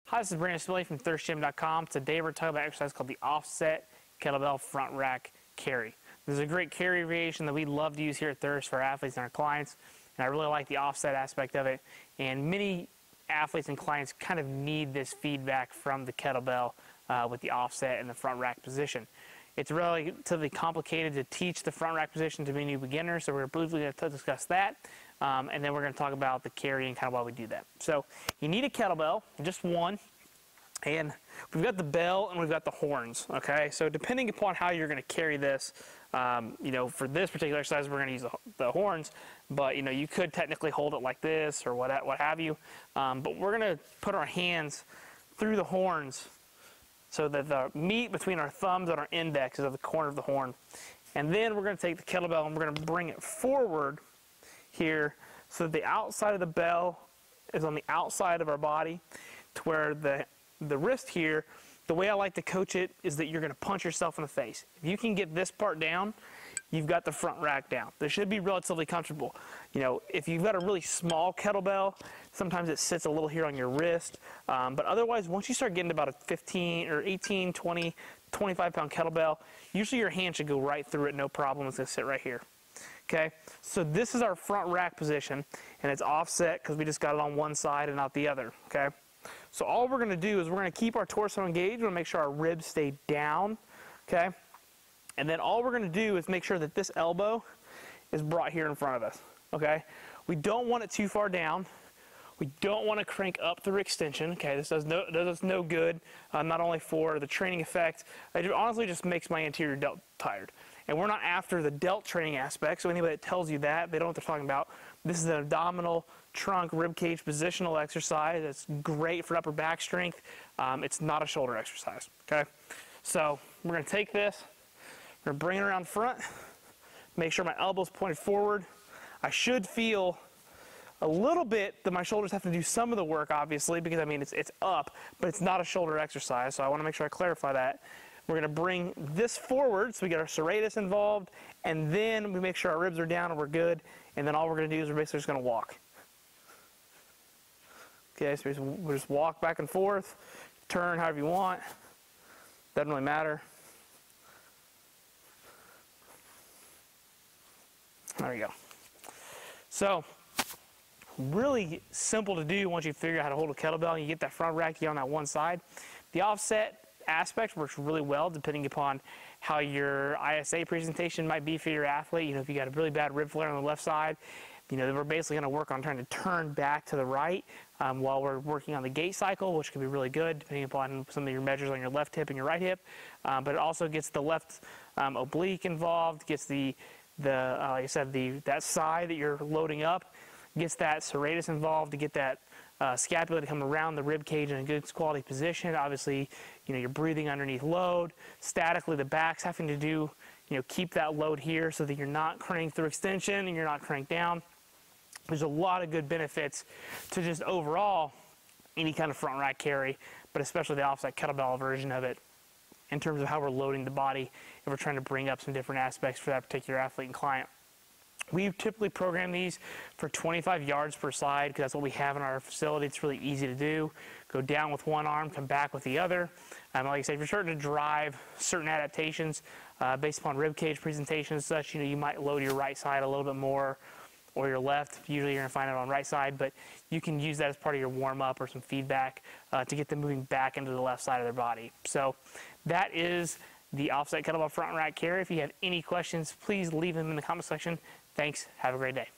Hi, this is Brandon Smiley from thirstgym.com. Today we're talking about an exercise called the offset kettlebell front rack carry. This is a great carry variation that we love to use here at Thirst for our athletes and our clients, and I really like the offset aspect of it. And many athletes and clients kind of need this feedback from the kettlebell with the offset and the front rack position. It's relatively complicated to teach the front rack position to be new beginners, so we're briefly going to discuss that. And then we're going to talk about the carry and kind of why we do that. So you need a kettlebell, just one, and we've got the bell and we've got the horns, okay? So depending upon how you're going to carry this, for this particular exercise, we're going to use the horns, but, you could technically hold it like this or what have you. But we're going to put our hands through the horns so that the meat between our thumbs and our index is at the corner of the horn. And then we're going to take the kettlebell and we're going to bring it forward here so that the outside of the bell is on the outside of our body to where the wrist here, the way I like to coach it is that you're going to punch yourself in the face. If you can get this part down, you've got the front rack down. This should be relatively comfortable. If you've got a really small kettlebell, sometimes it sits a little here on your wrist, but otherwise once you start getting about a 15 or 18, 20, 25 pound kettlebell, usually your hand should go right through it, no problem. It's going to sit right here. Okay, so this is our front rack position, and it's offset because we just got it on one side and not the other, okay? So all we're going to do is we're going to keep our torso engaged. We're going to make sure our ribs stay down, okay? And then all we're going to do is make sure that this elbow is brought here in front of us, okay? We don't want it too far down. We don't want to crank up through extension, okay? This does no good, not only for the training effect, it honestly just makes my anterior delt tired. And we're not after the delt training aspect, so anybody that tells you that, they don't know what they're talking about. This is an abdominal, trunk, ribcage positional exercise. It's great for upper back strength. It's not a shoulder exercise, okay? So we're going to take this, we're going to bring it around front, make sure my elbow's pointed forward. I should feel a little bit that my shoulders have to do some of the work, obviously, because, it's up, but it's not a shoulder exercise, so I want to make sure I clarify that. We're going to bring this forward so we get our serratus involved, and then we make sure our ribs are down and we're good, and then all we're going to do is we're basically just going to walk. Okay, so we'll just walk back and forth, turn however you want, doesn't really matter. There we go. So, really simple to do once you figure out how to hold a kettlebell and you get that front rack on that one side. The offset aspect works really well depending upon how your ISA presentation might be for your athlete. If you got a really bad rib flare on the left side, we're basically going to work on trying to turn back to the right while we're working on the gait cycle, which can be really good depending upon some of your measures on your left hip and your right hip. But it also gets the left oblique involved, gets like I said, that side that you're loading up, gets that serratus involved to get that scapula to come around the rib cage in a good quality position. Obviously, you're breathing underneath load. Statically, the back's having to do, keep that load here so that you're not cranking through extension and you're not cranked down. There's a lot of good benefits to just overall any kind of front rack carry, but especially the offset kettlebell version of it in terms of how we're loading the body if we're trying to bring up some different aspects for that particular athlete and client. We typically program these for 25 yards per side because that's what we have in our facility. It's really easy to do. Go down with one arm, come back with the other. Like I said, if you're starting to drive certain adaptations based upon rib cage presentation and such, you might load your right side a little bit more or your left. Usually you're going to find it on right side, but you can use that as part of your warm-up or some feedback to get them moving back into the left side of their body. So that is the offset kettlebell front rack carry. If you have any questions, please leave them in the comment section. Thanks. Have a great day.